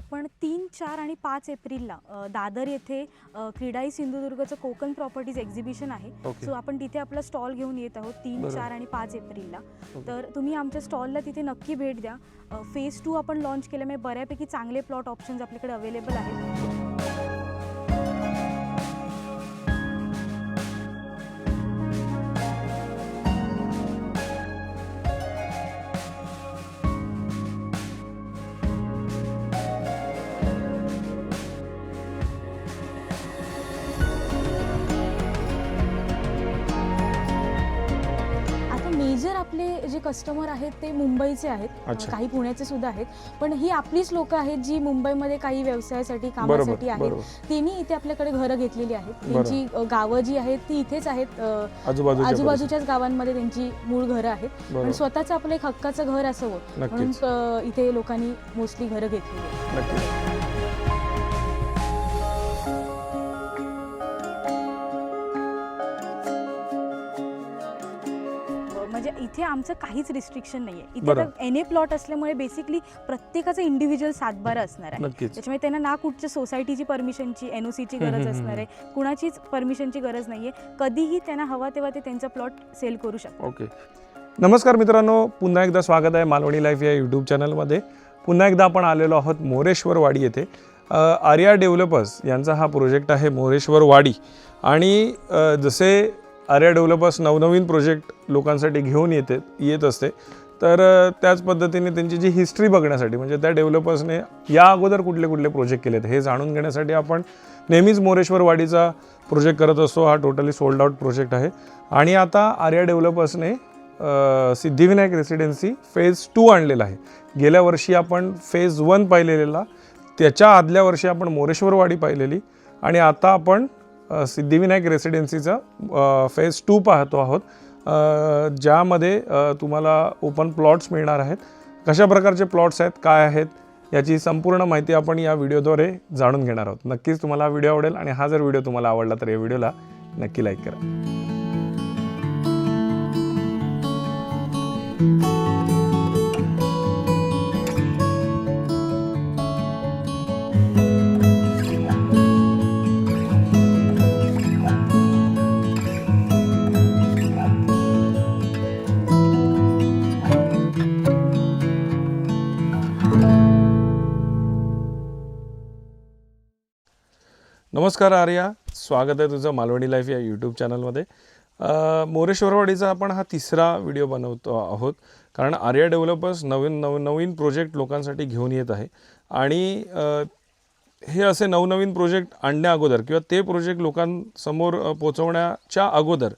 आपण 3, 4 आणि 5 एप्रिलला दादर येथे क्रीडाई सिंधुदुर्गचं कोकण प्रॉपर्टीज एक्झिबिशन आहे. सो आपण तिथे आपला स्टॉल घेऊन येत आहोत 3, 4 आणि 5 एप्रिलला. तर तुम्ही आमच्या स्टॉलला तिथे नक्की भेट द्या. फेज 2 आपण लॉन्च केल्यामुळे बऱ्यापैकी चांगले प्लॉट ऑप्शन्स आपल्याकडे अवेलेबल आहेत. मेजर आपले जे कस्टमर आहेत ते मुंबईचे आहेत, काही पुण्याचे सुद्धा आहेत, पण ही आपलीच लोक आहेत जी मुंबईमध्ये काही व्यवसायासाठी कामासाठी आहेत. त्यांनी इथे आपल्याकडे घरं घेतलेली आहेत. त्यांची गावं जी आहेत ती इथेच आहेत, आजूबाजूच्याच गावांमध्ये त्यांची मूळ घरं आहेत. पण स्वतःचं आपलं एक हक्काचं घर असावं म्हणून इथे लोकांनी मोस्टली घरं घेतलेली आहेत. म्हणजे इथे आमचं काहीच रिस्ट्रिक्शन नाहीये. इथे तर एनए प्लॉट असल्यामुळे बेसिकली प्रत्येकाचं इंडिव्हिज्युअल सातबारा असणार आहे. त्याच्यामुळे त्यांना ना कुठच्या सोसायटीची परमिशनची, एनओसीची गरज असणार आहे, कुणाचीच परमिशनची गरज नाहीये. कधीही त्यांना हवा तेव्हा ते त्यांचा प्लॉट सेल करू शकतात. ओके. नमस्कार मित्रांनो, पुन्हा एकदा स्वागत आहे मालवणी लाईफ या यूट्यूब चॅनलमध्ये. पुन्हा एकदा आपण आलेलो आहोत मोरेश्वर वाडी येथे. आर्या डेव्हलपर्स यांचा हा प्रोजेक्ट आहे मोरेश्वर वाडी. आणि जसे आर्या डेव्हलपर्स नवनवीन प्रोजेक्ट लोकांसाठी घेऊन येत असते, तर त्याच पद्धतीने त्यांची जी हिस्ट्री बघण्यासाठी, म्हणजे त्या डेव्हलपर्सने या अगोदर कुठले कुठले प्रोजेक्ट केलेत हे जाणून घेण्यासाठी आपण नेहमीच मोरेश्वर वाडीचा प्रोजेक्ट करत असतो. हा टोटली सोल्ड आउट प्रोजेक्ट आहे. आणि आता आर्या डेव्हलपर्सने सिद्धिविनायक रेसिडेन्सी फेज 2 आणलेला आहे. गेल्या वर्षी आपण फेज 1 पाहिलेला, त्याच्या आदल्या वर्षी आपण मोरेश्वर वाडी पाहिलेली, आणि आता आपण सिद्धिविनायक रेसिडेन्सीचा फेज 2 पाहतो आहोत, ज्यामध्ये तुम्हाला ओपन प्लॉट्स मिळणार आहेत. कशा प्रकारचे प्लॉट्स आहेत, काय आहेत, याची संपूर्ण माहिती आपण या व्हिडिओद्वारे जाणून घेणार आहोत. नक्कीच तुम्हाला हा व्हिडिओ आवडेल, आणि हा जर व्हिडिओ तुम्हाला आवडला तर या व्हिडिओला नक्की लाईक करा. नमस्कार आर्या, स्वागत आहे तुझं मालवणी लाईफ या यूट्यूब चॅनलमध्ये. मोरेश्वरवाडीचा आपण हा तिसरा व्हिडिओ बनवतो आहोत, कारण आर्या डेव्हलपर्स नवीन प्रोजेक्ट लोकांसाठी घेऊन येत आहे. आणि हे असे नवनवीन प्रोजेक्ट आणण्या अगोदर किंवा ते प्रोजेक्ट लोकांसमोर पोचवण्याच्या अगोदर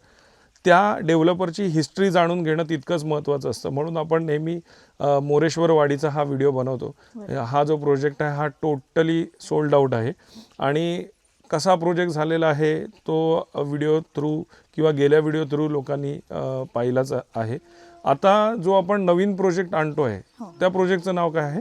त्या डेव्हलपरची हिस्ट्री जाणून घेणं तितकंच महत्त्वाचं असतं. म्हणून आपण नेहमी मोरेश्वर वाडीचा हा व्हिडिओ बनवतो. हा जो प्रोजेक्ट आहे हा टोटली सोल्ड आउट आहे. आणि कसा प्रोजेक्ट झालेला आहे तो व्हिडिओ थ्रू किंवा गेल्या व्हिडिओ थ्रू लोकांनी पाहिलाच आहे. आता जो आपण नवीन प्रोजेक्ट आणतो आहे त्या प्रोजेक्टचं नाव काय आहे?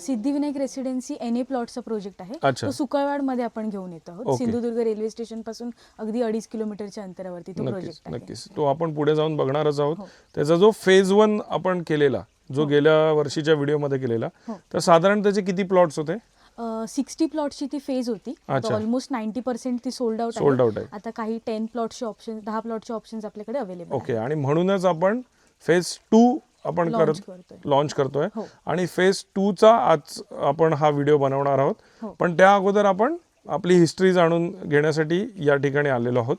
सिद्धिविनायक रेसिडेन्सी एनए प्लॉटचा प्रोजेक्ट आहे. तो सुकळवाडमध्ये आपण घेऊन येत आहोत. सिंधुदुर्ग रेल्वे स्टेशन पासून अगदी 2.5 किलोमीटरच्या अंतरावरती तो प्रोजेक्ट आहे. नक्कीच तो आपण पुढे जाऊन बघणारच आहोत. त्याचा जो फेज 1 आपण केलेला, जो गेल्या वर्षीच्या व्हिडिओमध्ये केलेला, तर साधारण त्याचे किती प्लॉट्स होते? 60 प्लॉटची ती फेज होती. ऑलमोस्ट 90% ती सोल्ड आउट आहे. आता काही 10 प्लॉटचे ऑप्शन, 10 प्लॉटचे ऑप्शन्स आपल्याकडे अवेलेबल आहेत. ओके. आणि म्हणूनच आपण फेज 2 आपण लॉन्च करतोय. आणि फेज 2चा आज आपण हा व्हिडिओ बनवणार आहोत. पण त्या अगोदर आपण आपली हिस्ट्री जाणून घेण्यासाठी या ठिकाणी आलेलो आहोत.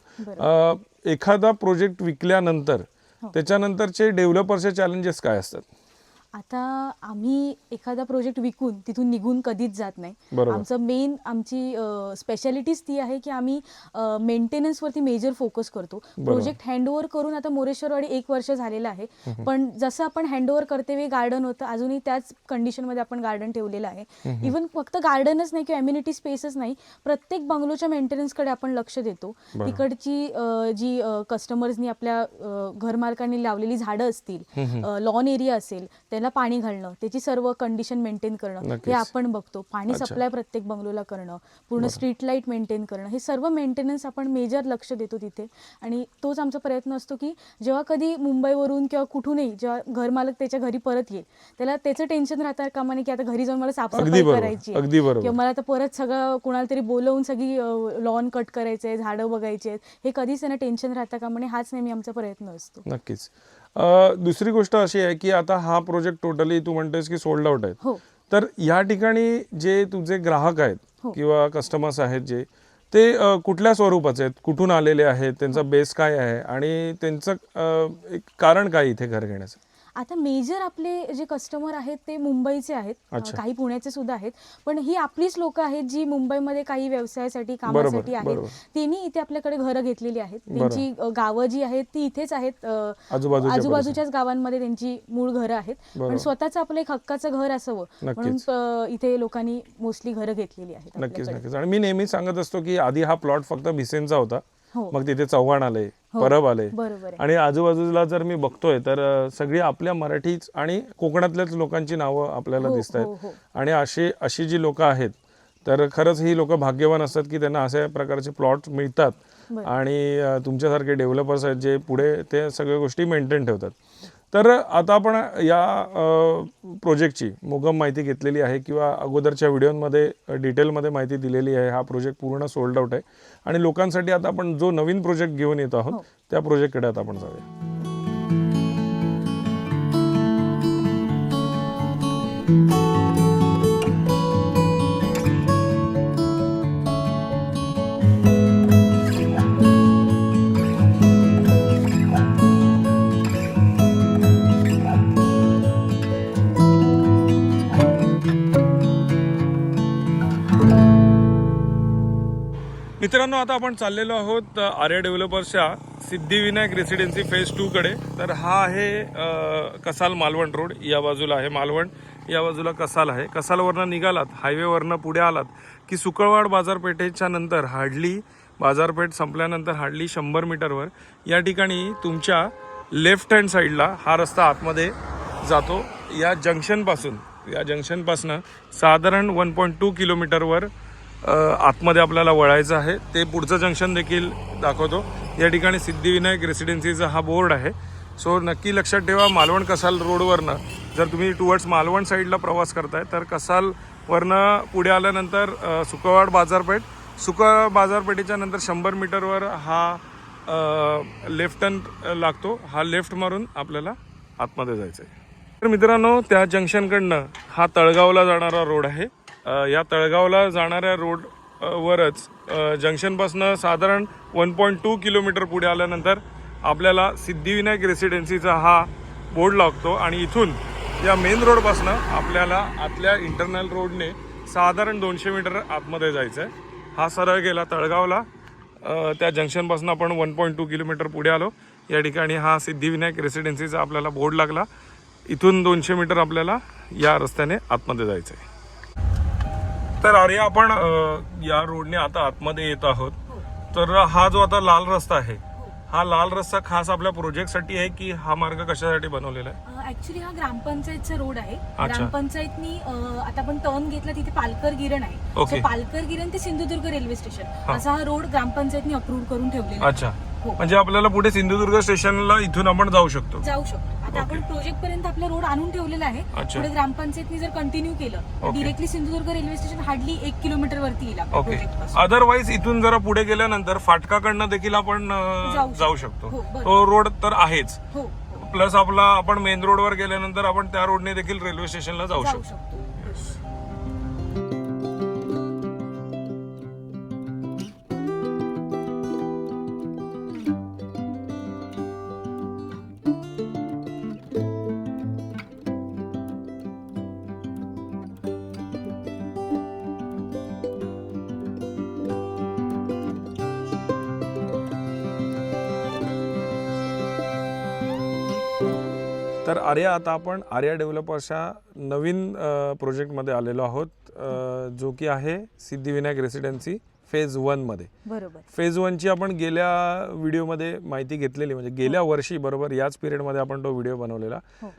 एखादा प्रोजेक्ट विकल्यानंतर त्याच्यानंतरचे डेव्हलपरचे चॅलेंजेस काय असतात? आता आम्ही एखादा प्रोजेक्ट विकून तिथून निघून कधीच जात नाही. आमची स्पेशालिटीज ती आहे की आम्ही मेंटेनन्सवरती मेजर फोकस करतो. प्रोजेक्ट हँडओव्हर करून आता मोरेश्वरवाडी 1 वर्ष झालेलं आहे, पण जसं आपण हँडओव्हर करते वेळी गार्डन होतं, अजूनही त्याच कंडिशनमध्ये आपण गार्डन ठेवलेलं आहे. इव्हन फक्त गार्डनच नाही किंवा एम्युनिटी स्पेसच नाही, प्रत्येक बंगलोच्या मेंटेनन्सकडे आपण लक्ष देतो. तिकडची जी कस्टमर्सनी आपल्या घरमालकांनी लावलेली झाडं असतील, लॉन एरिया असेल, त्याला पाणी घालणं, त्याची सर्व कंडिशन मेंटेन करणं हे नक्कीच. आपण बघतो. पाणी सप्लाय प्रत्येक बंगलोला करणं, पूर्ण स्ट्रीट लाईट मेंटेन करणं, हे सर्व मेंटेनन्स आपण मेजर लक्ष देतो तिथे. आणि तोच आमचा प्रयत्न असतो की जेव्हा कधी मुंबईवरून किंवा कुठूनही जेव्हा घरमालक त्याच्या घरी परत येईल, त्याला त्याचं टेन्शन राहतं कामा नये की आता घरी जाऊन मला साफसफाई करायची आहे, किंवा मला आता परत सगळं कोणाला तरी बोलवून सगळी लॉन कट करायचं आहे, झाडं बघायचे आहेत, हे कधीच त्यांना टेन्शन राहतं कामा नये. हाच नेहमी आमचा प्रयत्न असतो. नक्कीच. दुसरी गोष्ट अशी आहे की आता हा प्रोजेक्ट टोटली तू म्हणतेस की सोल्ड आउट आहे. हो. तर या ठिकाणी जे तुझे ग्राहक आहेत किंवा कस्टमर्स आहेत जे ते कुठल्या स्वरूपाचे आहेत, कुठून आलेले आहेत, त्यांचा बेस काय आहे आणि त्यांचं एक कारण काय इथे घर घेण्याचं? आता मेजर आपले जे कस्टमर आहेत ते मुंबईचे आहेत, काही पुण्याचे सुद्धा आहेत, पण ही आपलीच लोक आहेत जी मुंबईमध्ये काही व्यवसायासाठी कामासाठी आहेत. त्यांनी इथे आपल्याकडे घरं घेतलेली आहेत. त्यांची गावं जी आहेत ती इथेच आहेत, आजूबाजूच्याच गावांमध्ये त्यांची मूळ घरं आहेत, पण स्वतःच आपलं एक हक्काचं घर असावं म्हणून इथे लोकांनी मोस्टली घरं घेतलेली आहेत. नक्कीच नक्कीच. आणि मी नेहमी सांगत असतो की आधी हा प्लॉट फक्त भिसेंचा होता, मग तिथे चव्हाण आले, परब आले, आणि आजूबाजूला जर मी बघतोय तर सगळी आपल्या मराठीच आणि कोकणातल्याच लोकांची नावं आपल्याला दिसत आहेत. आणि अशी जी लोक आहेत तर खरंच ही लोक भाग्यवान असतात की त्यांना अशा प्रकारचे प्लॉट मिळतात आणि तुमच्यासारखे डेव्हलपर्स आहेत जे पुढे ते सगळ्या गोष्टी मेंटेन ठेवतात. तर आता आपण या प्रोजेक्टची मुगम माहिती घेतलेली आहे किंवा अगोदरच्या व्हिडिओमध्ये डिटेलमध्ये माहिती दिलेली आहे. हा प्रोजेक्ट पूर्ण सोल्ड आउट आहे आणि लोकांसाठी आता आपण जो नवीन प्रोजेक्ट घेऊन येतो आहोत त्या प्रोजेक्टकडे आता आपण जाऊया. मित्रांनो, आता आपण चाललेलो आहोत आर्या डेव्हलपर्सच्या सिद्धिविनायक रेसिडेन्सी फेज 2 कडे. तर हा आहे कसाल मालवण रोड. या बाजूला आहे मालवण, या बाजूला कसाल आहे. कसालवरनं निघालात, हायवेवरनं पुढे आलात की सुकळवाड बाजारपेठेच्या नंतर हार्डली बाजारपेठ संपल्यानंतर हार्डली 100 मीटरवर या ठिकाणी तुमच्या लेफ्ट हँड साईडला हा रस्ता आतमध्ये जातो. या जंक्शनपासून साधारण 1.2 किलोमीटरवर आतमध्ये आपल्याला वळायचं आहे. ते पुढचं जंक्शन देखील दाखवतो. या ठिकाणी सिद्धिविनायक रेसिडेन्सीचा हा बोर्ड आहे. सो नक्की लक्षात ठेवा, मालवण कसाल रोडवरनं जर तुम्ही टुवर्ड्स मालवण साईडला प्रवास करताय तर कसालवरनं पुढे आल्यानंतर सुकळवाड बाजारपेठेच्या नंतर 100 मीटरवर हा लेफ्ट टर्न लागतो. हा लेफ्ट मारून आपल्याला आतमध्ये जायचं आहे. तर मित्रांनो, त्या जंक्शनकडनं हा तळगावला जाणारा रोड आहे. या तळगावला जाणाऱ्या रोडवरच जंक्शनपासून साधारण 1.2 किलोमीटर पुढे आल्यानंतर आपल्याला सिद्धिविनायक रेसिडेन्सीचा हा बोर्ड लागतो आणि इथून या मेन रोडपासून आपल्याला आतल्या इंटरनल रोडने साधारण 200 मीटर आतमध्ये जायचं आहे. हा सरळ गेला तळगावला. त्या जंक्शनपासून आपण 1.2 किलोमीटर पुढे आलो. या ठिकाणी हा सिद्धिविनायक रेसिडेन्सीचा आपल्याला बोर्ड लागला. इथून 200 मीटर आपल्याला या रस्त्याने आतमध्ये जायचं आहे. तर आर्या, आपण या रोडने आता आतमध्ये येत आहोत. तर हा जो आता लाल रस्ता आहे, हा लाल रस्ता खास आपल्या प्रोजेक्टसाठी आहे की हा मार्ग कशासाठी बनवलेला आहे? ऍक्च्युली हा ग्रामपंचायतचा रोड आहे. ग्रामपंचायतनी आता आपण टर्न घेतला तिथे पालकर गिरण आहे. सो पालकर गिरण ते सिंधुदुर्ग रेल्वे स्टेशन असा हा रोड ग्रामपंचायतनी अप्रूव्ह करून ठेवलेला. अच्छा, म्हणजे आपल्याला पुढे सिंधुदुर्ग स्टेशनला इथून आपण जाऊ शकतो. आता आपण प्रोजेक्ट पर्यंत आपला रोड आणून ठेवलेला आहे. पुढे ग्रामपंचायतनी जर कंटिन्यू केलं directly Sindhudurg railway station hardly 1 kilometre वरती येईल आपल्या प्रोजेक्ट पासून. अदरवाईज इथून जरा पुढे गेल्यानंतर फाटकाकडनं देखील आपण जाऊ शकतो. तो रोड तर आहेच, प्लस आपण मेन रोडवर गेल्यानंतर आपण त्या रोडने देखील रेल्वे स्टेशनला जाऊ शकतो. तर आर्या, आता आपण आर्या डेव्हलपर्सच्या नवीन प्रोजेक्टमध्ये आलेलो आहोत, जो की आहे सिद्धिविनायक रेसिडेन्सी फेज 1 मध्ये. बरोबर. फेज 1 ची आपण गेल्या व्हिडिओमध्ये माहिती घेतलेली, म्हणजे गेल्या वर्षी बरोबर याच पिरियडमध्ये आपण तो व्हिडिओ बनवलेला. हो.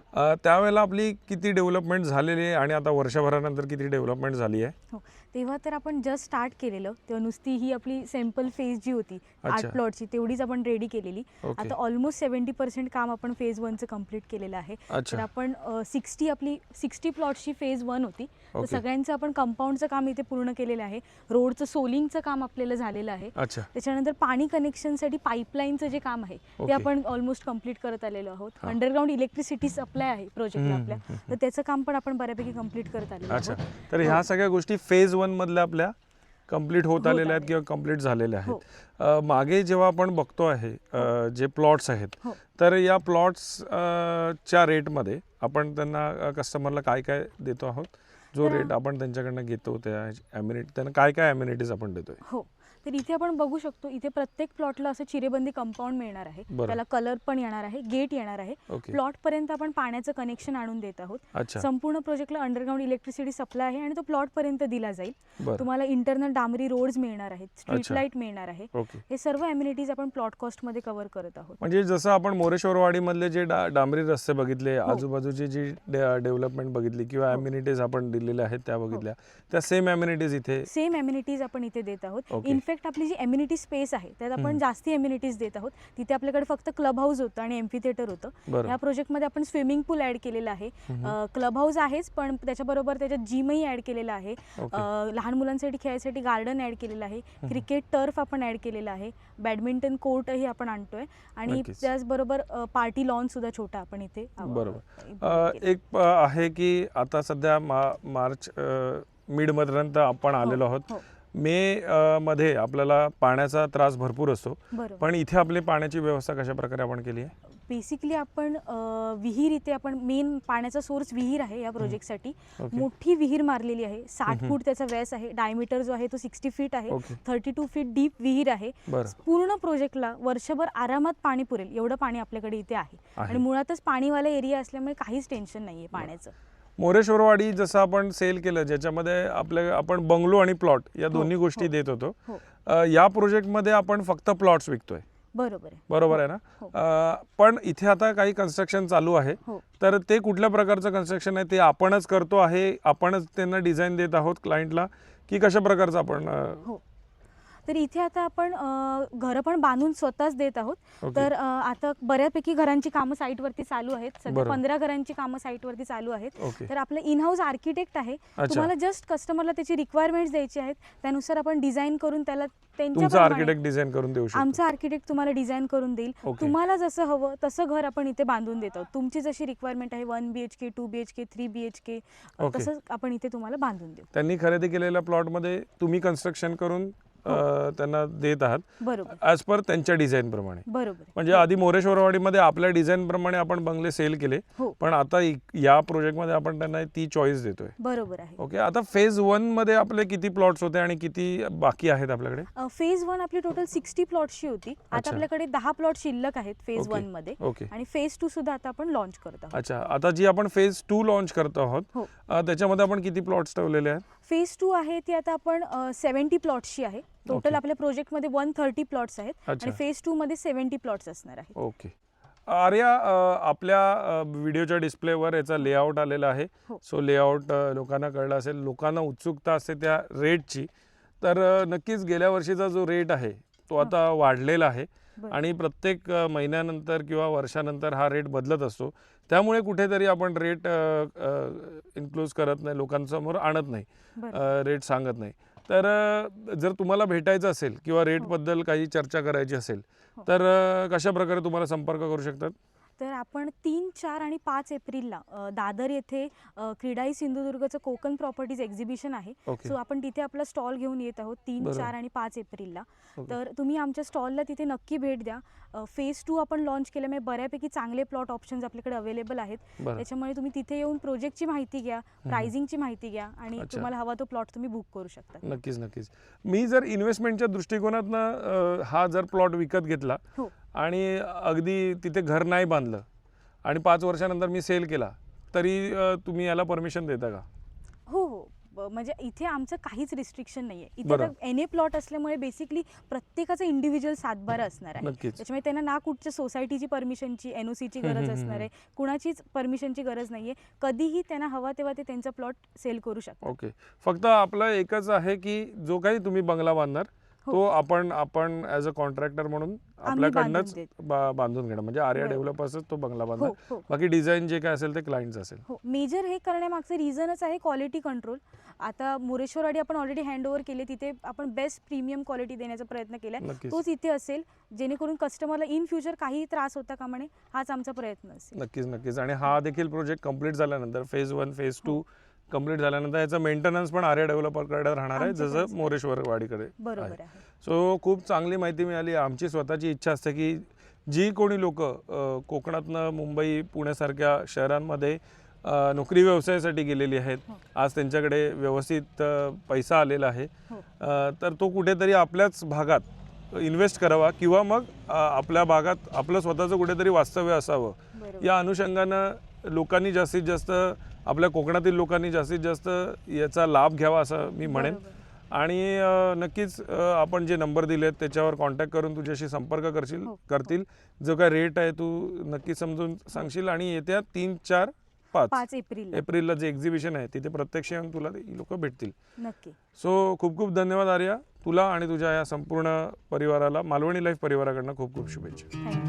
त्यावेळेला आपली किती डेव्हलपमेंट झालेली आहे आणि आता वर्षभरानंतर किती डेव्हलपमेंट झाली आहे? हो, तेव्हा तर आपण जस्ट स्टार्ट केलेलं, तेव्हा नुसती ही आपली सॅम्पल फेज जी होती 8 प्लॉटची तेवढीच आपण रेडी केलेली. आता ऑलमोस्ट 70% काम आपण फेज 1चं कम्प्लीट केलेलं आहे. तर आपण 60 प्लॉटची फेज 1 होती, तर सगळ्यांचं आपण कंपाऊंडचं काम इथे पूर्ण केलेलं आहे. रोडचं सोलिंगचं काम आपल्याला झालेलं आहे. त्याच्यानंतर पाणी कनेक्शनसाठी पाईपलाईनचं जे काम आहे ते आपण ऑलमोस्ट कम्प्लीट करत आलेलो आहोत. अंडरग्राऊंड इलेक्ट्रिसिटी सप्लाय आहे प्रोजेक्टला आपल्या, तर त्याचं काम पण आपण बऱ्यापैकी कम्प्लीट करत आलेलो आहोत. तर ह्या सगळ्या गोष्टी फेज 1 मधल्या आपल्या कम्प्लीट होत आलेल्या आहेत किंवा कम्प्लीट झालेल्या आहेत. मागे जेव्हा आपण बघतो आहे जे प्लॉट्स आहेत, तर या प्लॉट्स च्या रेटमध्ये आपण त्यांना कस्टमरला काय काय देतो आहोत? जो रेट आपण त्यांच्याकडनं घेतो त्या त्यांना काय काय अम्युनिटीज आपण देतोय? हो, तर इथे आपण बघू शकतो, इथे प्रत्येक प्लॉटला असं चिरेबंदी कंपाऊंड मिळणार आहे. त्याला कलर पण येणार आहे, गेट येणार आहे. प्लॉट पर्यंत आपण पाण्याचं कनेक्शन आणून देत आहोत. संपूर्ण प्रोजेक्टला अंडरग्राऊंड इलेक्ट्रिसिटी सप्लाय आहे आणि तो प्लॉट पर्यंत दिला जाईल. तुम्हाला इंटरनल डांबरी रोड्स मिळणार आहेत, स्ट्रीट लाईट मिळणार आहे. हे सर्व अम्युनिटीज आपण प्लॉट कॉस्ट मध्ये कव्हर करत आहोत. म्हणजे जसं आपण मोरेश्वरवाडी मधले जे डांबरी रस्ते बघितले, आजूबाजूची जी डेव्हलपमेंट बघितली किंवा अम्युनिटीज आपण दिलेल्या आहेत त्या बघितल्या, त्या सेम अम्युनिटीज आपण इथे देत आहोत. इनफॅक्ट आपली जी एम्युनिटी स्पेस आहे त्यात आपण जास्ती एम्युनिटीज देत आहोत. तिथे आपल्याकडे फक्त क्लब हाऊस होतं आणि एम्फी थिएटर होतं. या प्रोजेक्टमध्ये आपण स्विमिंग पूल ऍड केलेलं आहे. क्लब हाऊस आहेच, पण त्याच्याबरोबर त्याच्यात जिमही ऍड केलेला आहे. लहान मुलांसाठी खेळायसाठी गार्डन ऍड केलेलं आहे. क्रिकेट टर्फ आपण ऍड केलेला आहे. बॅडमिंटन कोर्टही आपण आणतोय आणि त्याचबरोबर पार्टी लॉन सुद्धा छोटा आपण इथे. बरोबर. एक आहे की आता सध्या मार्च मिड पर्यंत आपण आलेलो आहोत. मे मध्ये आपल्याला पाण्याचा त्रास भरपूर असतो, पण इथे आपली पाण्याची व्यवस्था कशा प्रकारे आपण केली आहे? बेसिकली आपण विहीर, इथे आपण मेन पाण्याचा सोर्स विहीर आहे या प्रोजेक्टसाठी. मोठी विहीर मारलेली आहे, 60 फूट त्याचा व्यास आहे. डायमीटर जो आहे तो 60 फीट आहे. 32 फीट डीप विहीर आहे. पूर्ण प्रोजेक्टला वर्षभर आरामात पाणी पुरेल एवढं पाणी आपल्याकडे इथे आहे आणि मुळातच पाणीवाला एरिया असल्यामुळे काहीच टेन्शन नाहीये पाण्याचं. मोरेश्वरवाडी जसं आपण सेल केलं, ज्याच्यामध्ये आपण बंगलो आणि प्लॉट या दोन्ही गोष्टी देत होतो, या प्रोजेक्टमध्ये आपण फक्त प्लॉट्स विकतोय. बरोबर आहे ना? पण इथे आता काही कन्स्ट्रक्शन चालू आहे, तर ते कुठल्या प्रकारचं कन्स्ट्रक्शन आहे? ते आपणच करतो आहे, आपणच त्यांना डिझाईन देत आहोत क्लायंटला, की कशा प्रकारचं आपण? तर इथे आता आपण घरं पण बांधून स्वतःच देत आहोत. तर आता बऱ्यापैकी घरांची कामं साईटवरती चालू आहेत. सध्या 15 घरांची कामं साईटवरती चालू आहेत. तर आपलं इन हाऊस आर्किटेक्ट आहे. तुम्हाला जस्ट कस्टमरला त्याची रिक्वायरमेंट्स द्यायची आहेत, त्यानुसार आपण डिझाईन करून त्याला तुमचा आर्किटेक्ट डिझाईन करून देऊ शकतो. आमचा आर्किटेक्ट तुम्हाला डिझाईन करून देईल. तुम्हाला जसं हवं तसं घर आपण इथे बांधून देतो. तुमची जशी रिक्वायरमेंट आहे 1 BHK 2 BHK 3 BHK तसं आपण इथे तुम्हाला बांधून देऊ. त्यांनी खरेदी केलेल्या प्लॉटमध्ये तुम्ही कन्स्ट्रक्शन करून त्यांना देत आहात, ॲज पर त्यांच्या डिझाईन प्रमाणे. म्हणजे आधी मोरेश्वरवाडीमध्ये आपल्या डिझाईन प्रमाणे आपण बंगले सेल केले, पण आता या प्रोजेक्टमध्ये आपण त्यांना ती चॉईस देतोय. बरोबर आहे. ओके, आता फेज 1 मध्ये आपले किती प्लॉट्स होते आणि किती बाकी आहेत आपल्याकडे? फेज 1 आपली टोटल 60 प्लॉट्सची होती. आता आपल्याकडे 10 प्लॉट शिल्लक आहेत फेज 1 मध्ये. आणि फेज 2 सुद्धा आता आपण लॉन्च करत आहोत. अच्छा, आता जी आपण फेज 2 लॉन्च करत आहोत, त्याच्यामध्ये आपण किती प्लॉट्स ठेवलेले आहेत? फेज 2 आहे ती आता आपण 70 प्लॉट्सची आहे. टोटल आपल्या प्रोजेक्टमध्ये 130 प्लॉट्स आहेत आणि फेज 2 मध्ये 70 प्लॉट्स असणार आहेत. ओके. आर्या, आपल्या व्हिडिओच्या डिस्प्लेवर याचा लेआउट आलेला आहे. सो लेआउट लोकांना कळलं असेल, लोकांना उत्सुकता असते त्या रेटची. तर नक्कीच गेल्या वर्षीचा जो रेट आहे तो आता वाढलेला आहे आणि प्रत्येक महिन्यानंतर किंवा वर्षानंतर हा रेट बदलत असतो. त्यामुळे कुठेतरी आपण रेट इन्क्लूज करत नाही, लोकांसमोर आणत नाही, रेट सांगत नाही. तर जर तुम्हाला भेटायचं असेल किंवा रेटबद्दल काही चर्चा करायची असेल तर कशा प्रकारे तुम्हाला संपर्क करू शकतात? तर आपण 3, 4 आणि 5 एप्रिलला दादर येथे क्रीडाई सिंधुदुर्गचं कोकण प्रॉपर्टीज एक्झिबिशन आहे. सो आपण तिथे आपला स्टॉल घेऊन येत आहोत 3, 4 आणि 5 एप्रिलला. तर तुम्ही आमच्या स्टॉलला तिथे नक्की भेट द्या. फेज 2 आपण लॉन्च केल्यामुळे बऱ्यापैकी चांगले प्लॉट ऑप्शन्स आपल्याकडे अवेलेबल आहेत. त्याच्यामुळे तुम्ही तिथे येऊन प्रोजेक्टची माहिती घ्या, प्राइसिंगची माहिती घ्या आणि तुम्हाला हवा तो प्लॉट तुम्ही बुक करू शकता. नक्कीच नक्कीच. मी जर इन्व्हेस्टमेंटच्या दृष्टिकोनातनं हा जर प्लॉट विकत घेतला आणि अगदी तिथे घर नाही बांधलं आणि 5 वर्षानंतर मी सेल केला, तरी तुम्ही याला परमिशन देता का? हो, म्हणजे इथे आमचं काहीच रिस्ट्रिक्शन नाहीये. इथे बरं. तर NA प्लॉट असल्यामुळे बेसिकली प्रत्येकाचं इंडिव्हिज्युअल सातबारा असणार आहे. नक्कीच. त्याच्यामुळे त्यांना ना कुठच्या सोसायटीची परमिशनची NOCची गरज असणार आहे, कुणाचीच परमिशनची गरज नाहीये. कधीही त्यांना हवा तेव्हा ते त्यांचा प्लॉट सेल करू शकतात. ओके. फक्त आपलं एकच आहे की जो काही तुम्ही बंगला बांधणार तो आपण ॲज अ कॉन्ट्रॅक्टर म्हणून आपल्याकडनंच बांधून घेणं, म्हणजे आर्या डेव्हलपर्सच तो बंगला बांधणार. हो. बाकी डिझाईन जे काय असेल ते क्लायंट्स असेल. हो, मेजर हे करण्यामागचं रिझनच आहे क्वालिटी कंट्रोल. आता मोरेश्वरवाडी आपण ऑलरेडी हँडओव्हर केले, तिथे आपण बेस्ट प्रीमियम क्वालिटी देण्याचा प्रयत्न केलाय. नक्कीच. तोच इथे असेल, जेणेकरून कस्टमरला इन फ्युचर काही त्रास होता कामा नये, हाच आमचा प्रयत्न असेल. नक्कीच. आणि हा देखील प्रोजेक्ट कंप्लीट झाल्यानंतर फेज 1 फेज 2 कंप्लीट झाल्यानंतर याचा मेंटेनन्स पण आर्या डेव्हलपरकडे राहणार आहे, जसं मोरेश्वर वाडीकडे. बरोबर आहे. सो खूप चांगली माहिती मिळाली. आमची स्वतःची इच्छा असते की जी कोणी लोक कोकणातनं मुंबई पुण्यासारख्या शहरांमध्ये नोकरी व्यवसायासाठी गेलेली आहेत, आज त्यांच्याकडे व्यवस्थित पैसा आलेला आहे, तर तो कुठेतरी आपल्याच भागात इन्व्हेस्ट करावा किंवा मग आपल्या भागात आपलं स्वतःचं कुठेतरी वास्तव्य असावं. या अनुषंगानं लोकांनी जास्तीत जास्त, आपल्या कोकणातील लोकांनी जास्तीत जास्त याचा लाभ घ्यावा असं मी म्हणेन. आणि नक्कीच आपण जे नंबर दिलेत त्याच्यावर कॉन्टॅक्ट करून तुझ्याशी संपर्क करतील. जो काय रेट आहे तू नक्की समजून सांगशील. आणि येत्या 3, 4, 5 एप्रिलला जे एक्झिबिशन आहे तिथे प्रत्यक्ष येऊन तुला लोक भेटतील. नक्की. सो खूप खूप धन्यवाद आर्या. तुला आणि तुझ्या या संपूर्ण परिवाराला, मालवणी लाईफ परिवाराकडनं खूप खूप शुभेच्छा.